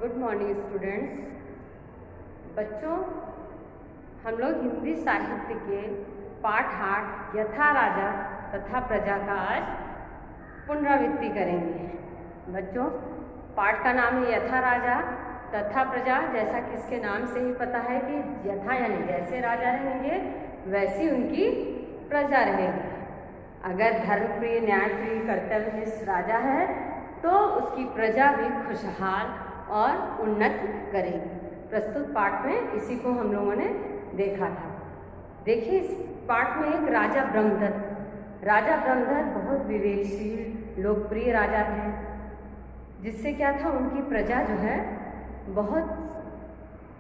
Good morning students. बच्चों, हम लोग हिंदी साहित्य के पाठ 8 यथा राजा तथा प्रजा का आज पुनरावृत्ति करेंगे। बच्चों, पाठ का नाम है यथा राजा तथा प्रजा। जैसा कि इसके नाम से ही पता है कि यथा यानी जैसे राजा रहेंगे वैसी उनकी प्रजा रहेगी। अगर धर्मप्रिय, न्यायप्रिय, कर्तव्यनिष्ठ राजा है तो उसकी प्रजा भी खुशहाल और उन्नत करेगी। प्रस्तुत पाठ में इसी को हम लोगों ने देखा था। देखिए, इस पाठ में एक राजा ब्रह्मदत्त बहुत विवेकशील, लोकप्रिय राजा थे, जिससे क्या था, उनकी प्रजा जो है बहुत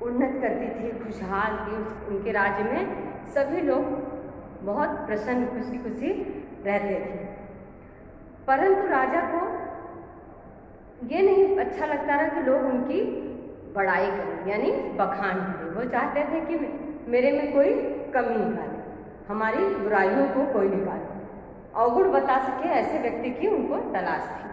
उन्नत करती थी, खुशहाल थी। उनके राज्य में सभी लोग बहुत प्रसन्न, खुशी खुशी रहते थे। परंतु राजा को ये नहीं अच्छा लगता रहा कि लोग उनकी बड़ाई करें, यानी बखान करें। वो चाहते थे कि मेरे में कोई कमी निकाले, हमारी बुराइयों को कोई निकाले, अवगुण बता सके, ऐसे व्यक्ति की उनको तलाश थी।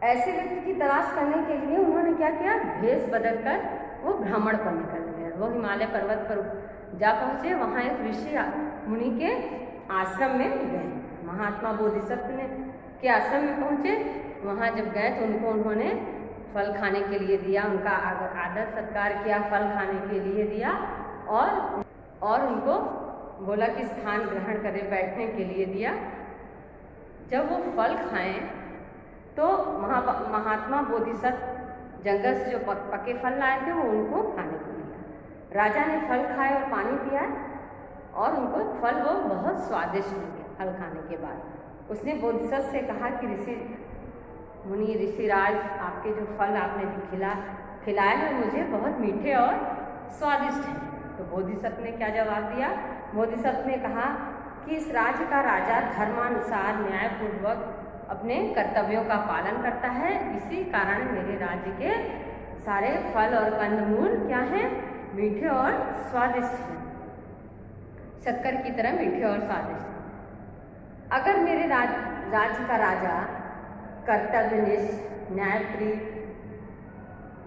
ऐसे व्यक्ति की तलाश करने के लिए उन्होंने क्या किया, भेष बदलकर वो भ्रमण पर निकल गए। वो हिमालय पर्वत पर जा पहुँचे। वहाँ एक ऋषि मुनि के आश्रम में गए। महात्मा बोधिसत्व के आश्रम में पहुँचे। वहाँ जब गए तो उन्होंने फल खाने के लिए दिया, उनका आदर सत्कार किया, फल खाने के लिए दिया और उनको बोला कि स्थान ग्रहण करें, बैठने के लिए दिया। जब वो फल खाएं तो महात्मा बोधिसत्व जंगल से जो पके फल लाए थे वो उनको खाने को दिया। राजा ने फल खाए और पानी पिया और उनको फल वो बहुत स्वादिष्ट लगे। फल खाने के बाद उसने बोधिसत्व से कहा कि ऋषिराज, आपके जो फल आपने खिलाए हैं मुझे बहुत मीठे और स्वादिष्ट हैं। तो बोधिसत्व ने क्या जवाब दिया? बोधिसत्व ने कहा कि इस राज्य का राजा धर्मानुसार न्यायपूर्वक अपने कर्तव्यों का पालन करता है, इसी कारण मेरे राज्य के सारे फल और कंदमूल क्या हैं, मीठे और स्वादिष्ट हैं, शक्कर की तरह मीठे और स्वादिष्ट। अगर मेरे राज्य का राजा कर्तव्यनिष्ठ, न्यायप्रिय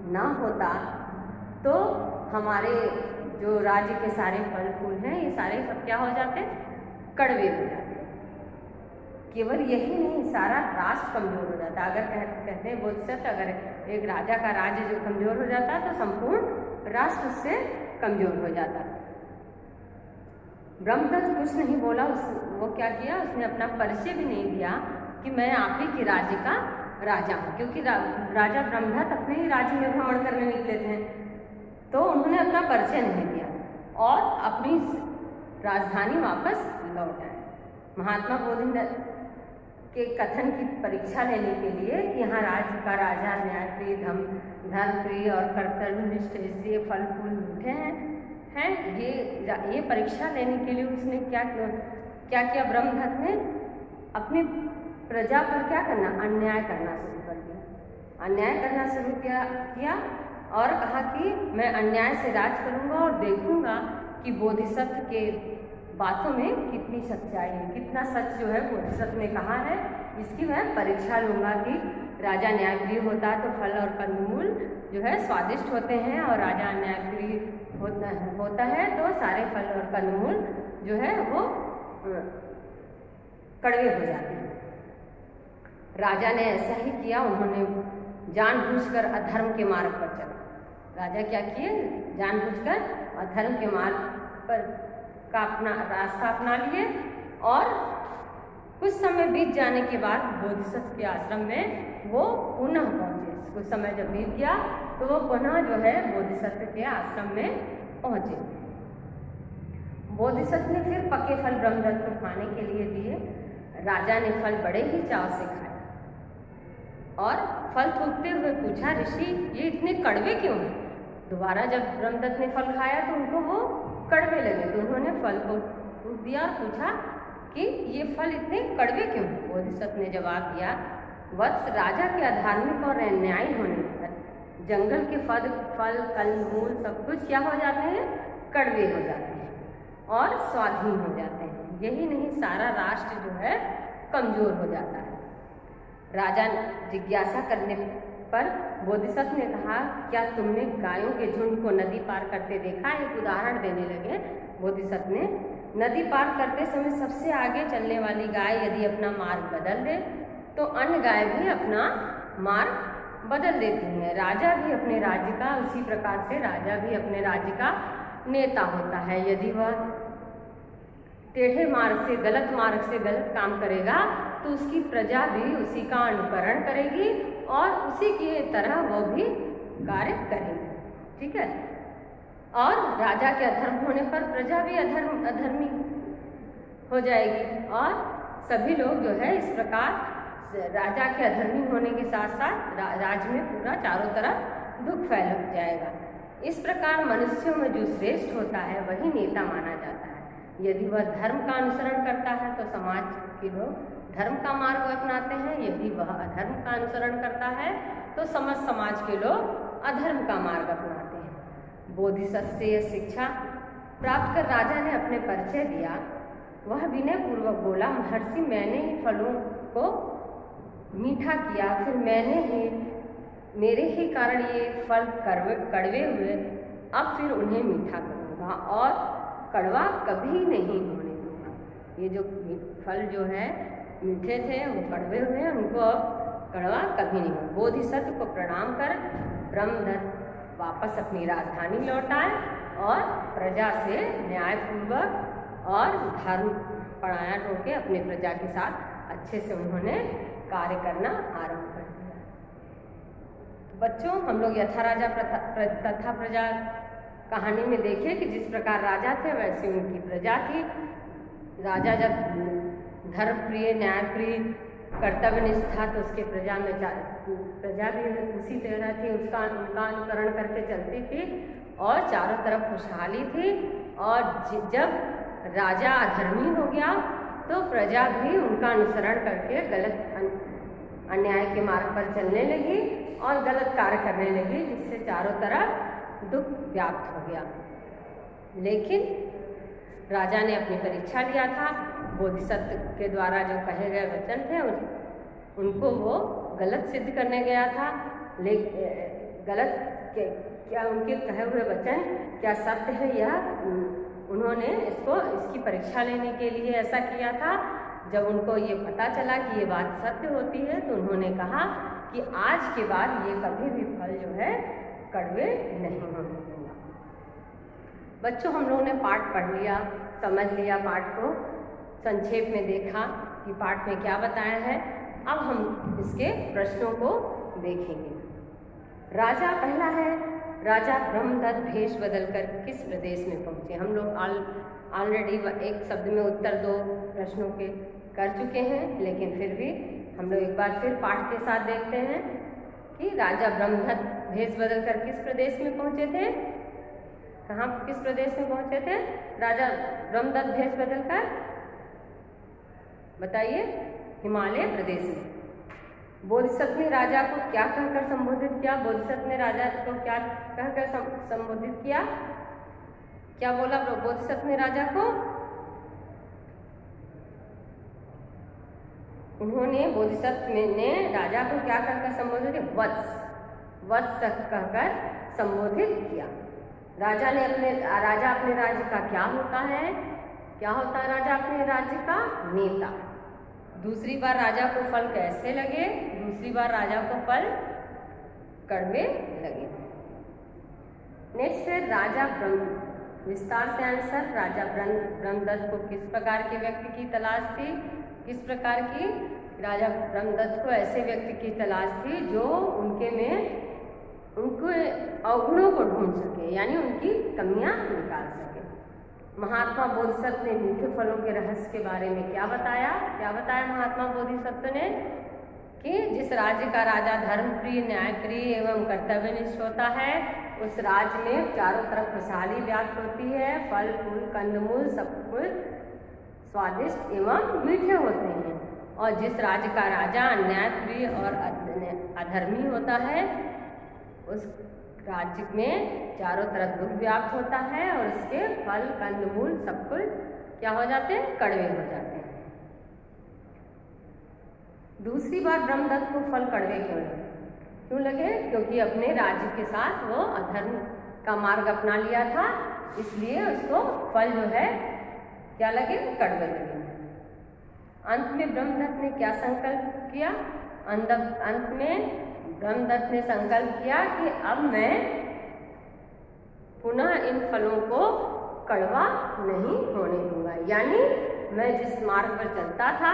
ना होता तो हमारे जो राज्य के सारे फल फूल हैं ये सारे सब क्या हो जाते, कड़वे हो जाते। केवल यही नहीं, सारा राष्ट्र कमजोर हो जाता। अगर कहते हैं बोधिसत्व, अगर एक राजा का राज्य जो कमजोर हो जाता तो संपूर्ण राष्ट्र उससे कमजोर हो जाता। ब्रह्मदत्त कुछ नहीं बोला। वो क्या किया, उसने अपना परिचय भी नहीं दिया कि मैं आप ही के राज्य का राजा हूँ, क्योंकि राजा ब्रह्मदत्त अपने ही राज्य में भ्रमण करने निकले थे। तो उन्होंने अपना परिचय नहीं दिया और अपनी राजधानी वापस लौट आए। महात्मा बोधिसत्व के कथन की परीक्षा लेने के लिए कि यहाँ राज्य का राजा न्यायप्रिय, धर्मप्रिय और कर्तव्यनिष्ठ, इसलिए फल फूल मीठे हैं ये परीक्षा लेने के लिए उसने क्या किया, ब्रह्मदत्त ने अपनी प्रजा पर क्या करना, अन्याय करना शुरू कर दिया। अन्याय करना शुरू किया और कहा कि मैं अन्याय से राज करूँगा और देखूँगा कि बोधिसत्व के बातों में कितनी सच्चाई है, कितना सच जो है बोधिसत्व ने कहा है, इसकी मैं परीक्षा लूँगा कि राजा न्यायप्रिय होता तो फल और कंदमूल जो है स्वादिष्ट होते हैं, और राजा न्यायप्रिय होता है तो सारे फल और कंदमूल जो है वो कड़वे हो जाते हैं। राजा ने ऐसा ही किया। उन्होंने जानबूझकर अधर्म के मार्ग पर चला। राजा क्या किए, जानबूझकर अधर्म के मार्ग पर का अपना रास्ता अपना लिए और कुछ समय बीत जाने के बाद बोधिसत्व के आश्रम में वो पुनः पहुँचे। कुछ समय जब बीत गया तो वो पुनः जो है बोधिसत्व के आश्रम में पहुँचे। बोधिसत्व ने फिर पके फल ब्रह्मदत्त को खाने के लिए दिए। राजा ने फल बड़े ही चाव से खाए और फल थूकते हुए पूछा, ऋषि ये इतने कड़वे क्यों हैं? दोबारा जब ब्रह्मदत्त ने फल खाया तो उनको वो कड़वे लगे, तो उन्होंने फल को थूक दिया और पूछा कि ये फल इतने कड़वे क्यों हैं? बोधिसत्व ने जवाब दिया, वत्स, राजा के अधार्मिक और अन्यायी होने पर जंगल के फल कंदमूल सब कुछ क्या हो जाते हैं, कड़वे हो जाते हैं और स्वाधीन हो जाते हैं। यही नहीं, सारा राष्ट्र जो है कमजोर हो जाता है। राजा जिज्ञासा पर बोधिसत्व ने कहा, क्या तुमने गायों के झुंड को नदी पार करते देखा? एक उदाहरण देने लगे बोधिसत्व ने। नदी पार करते समय सबसे आगे चलने वाली गाय यदि अपना मार्ग बदल दे तो अन्य गाय भी अपना मार्ग बदल देती हैं। राजा भी अपने राज्य का, उसी प्रकार से राजा भी अपने राज्य का नेता होता है। यदि वह टेढ़े मार्ग से, गलत काम करेगा तो उसकी प्रजा भी उसी का अनुकरण करेगी और उसी की तरह वो भी कार्य करेगी। ठीक है। और राजा के अधर्म होने पर प्रजा भी अधर्मी हो जाएगी और सभी लोग जो है इस प्रकार राजा के अधर्मी होने के साथ साथ राज्य में पूरा चारों तरफ दुख फैल जाएगा। इस प्रकार मनुष्यों में जो श्रेष्ठ होता है वही नेता माना जाता है। यदि वह धर्म का अनुसरण करता है तो समाज के लोग धर्म का मार्ग अपनाते हैं। यदि वह अधर्म का अनुसरण करता है तो समस्त समाज के लोग अधर्म का मार्ग अपनाते हैं। बोधिसत्व से यह शिक्षा प्राप्त कर राजा ने अपने परिचय दिया। वह विनय पूर्वक बोला, महर्षि, मैंने ही फलों को मीठा किया, फिर मेरे ही कारण ये फल कड़वे हुए, अब फिर उन्हें मीठा करूँगा और कड़वा कभी नहीं होने दूंगा। ये जो फल जो है मीठे थे वो कड़वे हुए, उनको अब कड़वा कभी नहीं होगा। बोधिसत्व को प्रणाम कर ब्रह्मदत्त वापस अपनी राजधानी लौट आए और प्रजा से न्यायपूर्वक और धर्म परायण होकर अपने प्रजा के साथ अच्छे से उन्होंने कार्य करना आरंभ कर दिया। बच्चों, हम लोग यथा राजा तथा प्रजा कहानी में देखे कि जिस प्रकार राजा थे वैसे उनकी प्रजा थी। राजा जब धर्मप्रिय, न्यायप्रिय, कर्तव्यनिष्ठ था तो उसके प्रजा भी उसी तरह थी, उनका अनुकरण करके चलती थी और चारों तरफ खुशहाली थी। और जब राजा अधर्मी हो गया तो प्रजा भी उनका अनुसरण करके गलत अन्याय के मार्ग पर चलने लगी और गलत कार्य करने लगी, जिससे चारों तरफ दुख व्याप्त हो गया। लेकिन राजा ने अपनी परीक्षा लिया था। बोधिसत्व के द्वारा जो कहे गए वचन थे उनको वो गलत सिद्ध करने गया था। क्या उनके कहे हुए वचन क्या सत्य है, यह उन्होंने इसकी परीक्षा लेने के लिए ऐसा किया था। जब उनको ये पता चला कि ये बात सत्य होती है तो उन्होंने कहा कि आज के बाद ये कभी भी फल जो है कड़वे नहीं होने दूंगा। बच्चों, हम लोगों ने पाठ पढ़ लिया, समझ लिया, पाठ को संक्षेप में देखा कि पाठ में क्या बताया है। अब हम इसके प्रश्नों को देखेंगे। राजा पहला है, राजा ब्रह्मदत्त भेष बदलकर किस प्रदेश में पहुँचे। हम लोग ऑलरेडी एक शब्द में उत्तर 2 प्रश्नों के कर चुके हैं, लेकिन फिर भी हम लोग एक बार फिर पाठ के साथ देखते हैं कि राजा ब्रह्मदत्त भेष बदलकर किस प्रदेश में पहुँचे थे। कहाँ, किस प्रदेश में पहुँचे थे राजा ब्रह्मदत्त भेष बदलकर? बताइए। हिमालय प्रदेश में। बोधिसत्व ने राजा को क्या कहकर संबोधित किया? बोधिसत्व ने राजा को क्या कहकर संबोधित किया? क्या बोला बोधिसत्व ने राजा को? उन्होंने बोधिसत्व ने राजा को क्या कहकर संबोधित किया? वत्स कहकर संबोधित किया। राजा अपने राज्य का क्या होता है? क्या होता है राजा अपने राज्य का? नेता। दूसरी बार राजा को फल कैसे लगे? दूसरी बार राजा को फल कड़वे लगे। नेक्स्ट है राजा विस्तार से आंसर। राजा ब्रह्मदत्त को किस प्रकार के व्यक्ति की तलाश थी? किस प्रकार की? राजा ब्रह्मदत्त को ऐसे व्यक्ति की तलाश थी जो उनके अवगुणों को ढूंढ सके, यानी उनकी कमियां निकाल सके। महात्मा बोधिसत्व ने मीठे फलों के रहस्य के बारे में क्या बताया? क्या बताया महात्मा बोधिसत्व ने? कि जिस राज्य का राजा धर्मप्रिय, न्यायप्रिय एवं कर्तव्यनिष्ठ होता है उस राज्य में चारों तरफ खुशहाली व्याप्त होती है। फल फूल कंदमूल सब कुछ स्वादिष्ट एवं मीठे होते हैं। और जिस राज्य का राजा अन्यायप्रिय और अधर्मी होता है उस राज्य में चारों तरफ दुख व्याप्त होता है और उसके फल कंदमूल सब कुछ क्या हो जाते हैं? कड़वे हो जाते हैं। दूसरी बार ब्रह्मदत्त को फल कड़वे क्यों लगे? क्यों लगे? क्योंकि अपने राज्य के साथ वो अधर्म का मार्ग अपना लिया था, इसलिए उसको फल जो है क्या लगे? कड़वे लगे। अंत में ब्रह्मदत्त ने क्या संकल्प किया? अंत में ब्रह्मदत्त ने संकल्प किया कि अब मैं पुनः इन फलों को कड़वा नहीं होने दूंगा। यानी मैं जिस मार्ग पर चलता था,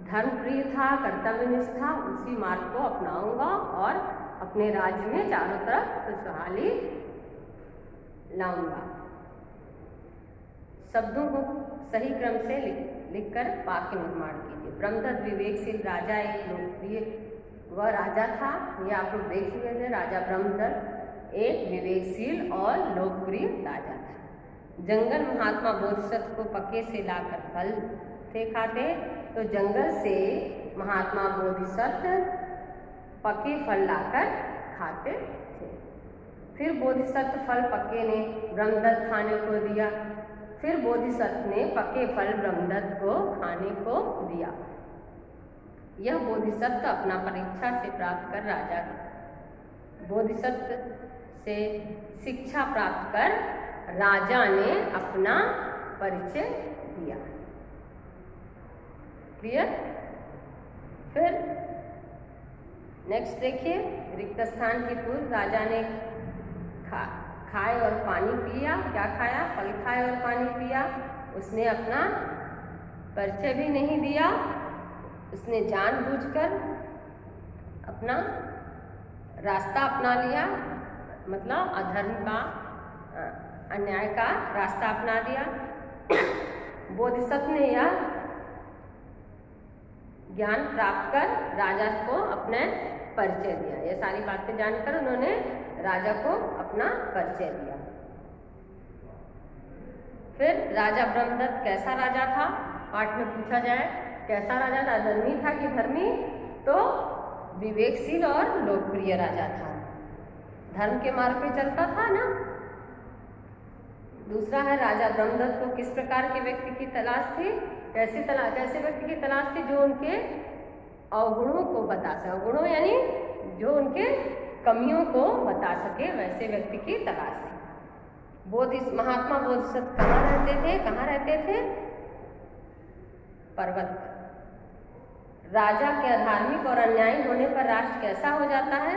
धर्मप्रिय था, कर्तव्यनिष्ठ था, उसी मार्ग को अपनाऊंगा और अपने राज्य में चारों तरफ खुशहाली लाऊंगा। शब्दों को सही क्रम से लिखकर वाक्य निर्माण कीजिए। ब्रह्मदत्त विवेकशील राजा एक लोकप्रिय वह राजा था, ये आप लोग देख चुके थे। राजा ब्रह्मदत्त एक विवेकशील और लोकप्रिय राजा था। जंगल महात्मा बोधिसत्व को पके से लाकर फल थे खाते, तो जंगल से महात्मा बोधिसत्व पके फल लाकर खाते थे। फिर बोधिसत्व फल पके ने ब्रह्मदत्त खाने को दिया। फिर बोधिसत्व ने पके फल ब्रह्मदत्त को खाने को दिया। यह बोधिसत्व अपना परीक्षा से प्राप्त कर राजा बोधिसत्व से शिक्षा प्राप्त कर राजा ने अपना परिचय दिया। क्लियर? फिर नेक्स्ट देखिए, रिक्त स्थान के पूर्व राजा ने खाए और पानी पिया। क्या खाया? फल खाए और पानी पिया। उसने अपना परिचय भी नहीं दिया, उसने जानबूझकर अपना रास्ता अपना लिया, मतलब अधर्म का, अन्याय का रास्ता अपना दिया। बोधिसत्व ने यह ज्ञान प्राप्त कर राजा को अपने परिचय दिया। ये सारी बातें जानकर उन्होंने राजा को अपना परिचय दिया। फिर राजा ब्रह्मदत्त कैसा राजा था? पाठ में पूछा जाए कैसा राजा था, धर्मी था कि धर्मी? तो विवेकशील और लोकप्रिय राजा था, धर्म के मार्ग पे चलता था ना। दूसरा है, राजा ब्रह्मदत्त को किस प्रकार के व्यक्ति की तलाश थी? कैसे व्यक्ति की तलाश थी? जो उनके अवगुणों को बता सके, अवगुणों यानी जो उनके कमियों को बता सके, वैसे व्यक्ति की तलाश थी। महात्मा बोधिसत्व कहाँ रहते थे? कहाँ रहते थे? पर्वत पर। राजा के अधार्मिक और अन्यायी होने पर राष्ट्र कैसा हो जाता है?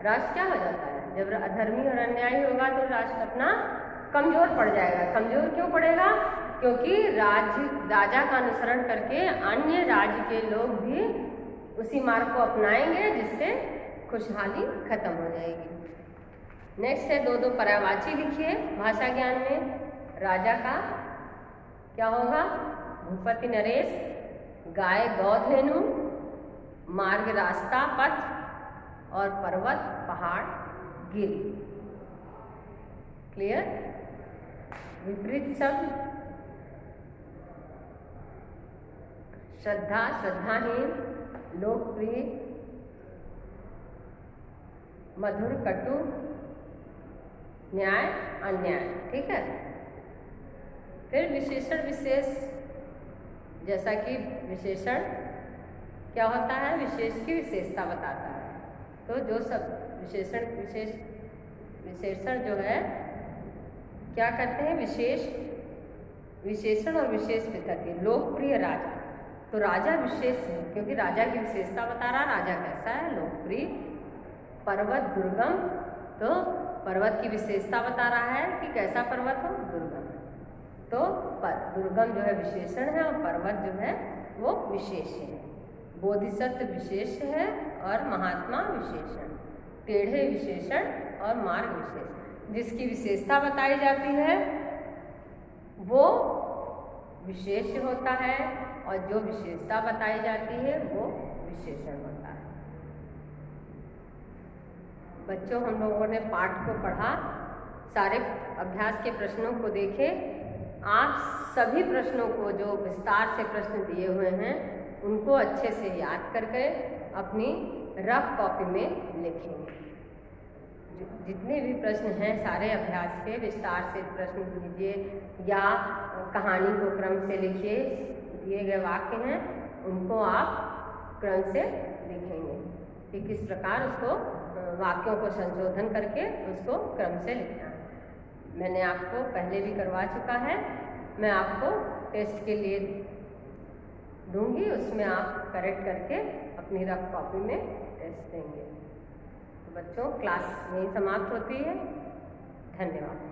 राष्ट्र क्या हो जाता है? जब अधर्मी और अन्यायी होगा तो राष्ट्र अपना कमजोर पड़ जाएगा। कमजोर क्यों पड़ेगा? क्योंकि राजा का अनुसरण करके अन्य राज्य के लोग भी उसी मार्ग को अपनाएंगे, जिससे खुशहाली खत्म हो जाएगी। नेक्स्ट है, दो पर्यायवाची लिखिए भाषा ज्ञान में। राजा का क्या होगा? भूपति नरेश, गाय गौधेनु, मार्ग रास्ता पथ, और पर्वत पहाड़ गिरी। क्लियर? विपरीत शब्द श्रद्धा श्रद्धाहीन, लोकप्रिय मधुर कटु, न्याय अन्याय। ठीक है। फिर विशेषण विशेष, जैसा कि विशेषण क्या होता है? विशेष की विशेषता बताता है। तो जो सब विशेषण जो है क्या करते हैं? विशेषण और विशेष पृथक है। लोकप्रिय राजा, तो राजा विशेष है क्योंकि राजा की विशेषता बता रहा, राजा कैसा है? लोकप्रिय। पर्वत दुर्गम, तो पर्वत की विशेषता बता रहा है कि कैसा पर्वत हो? दुर्गम। तो दुर्गम जो है विशेषण है और पर्वत जो है वो विशेष है। बोधिसत्व विशेष है और महात्मा विशेषण। टेढ़े विशेषण और मार्ग विशेषण। जिसकी विशेषता बताई जाती है वो विशेष होता है और जो विशेषता बताई जाती है वो विशेषण होता है। बच्चों, हम लोगों ने पाठ को पढ़ा, सारे अभ्यास के प्रश्नों को देखे। आप सभी प्रश्नों को, जो विस्तार से प्रश्न दिए हुए हैं, उनको अच्छे से याद करके अपनी रफ कॉपी में लिखेंगे। जितने भी प्रश्न हैं सारे अभ्यास के विस्तार से प्रश्न कीजिए या कहानी को क्रम से लिखिए। दिए गए वाक्य हैं उनको आप क्रम से लिखेंगे। कि किस प्रकार उसको वाक्यों को संशोधन करके उसको क्रम से लिखना है। मैंने आपको पहले भी करवा चुका है, मैं आपको टेस्ट के लिए दूंगी, उसमें आप करेक्ट करके अपनी रफ कॉपी में टेस्ट देंगे। तो बच्चों, क्लास यहीं समाप्त होती है। धन्यवाद।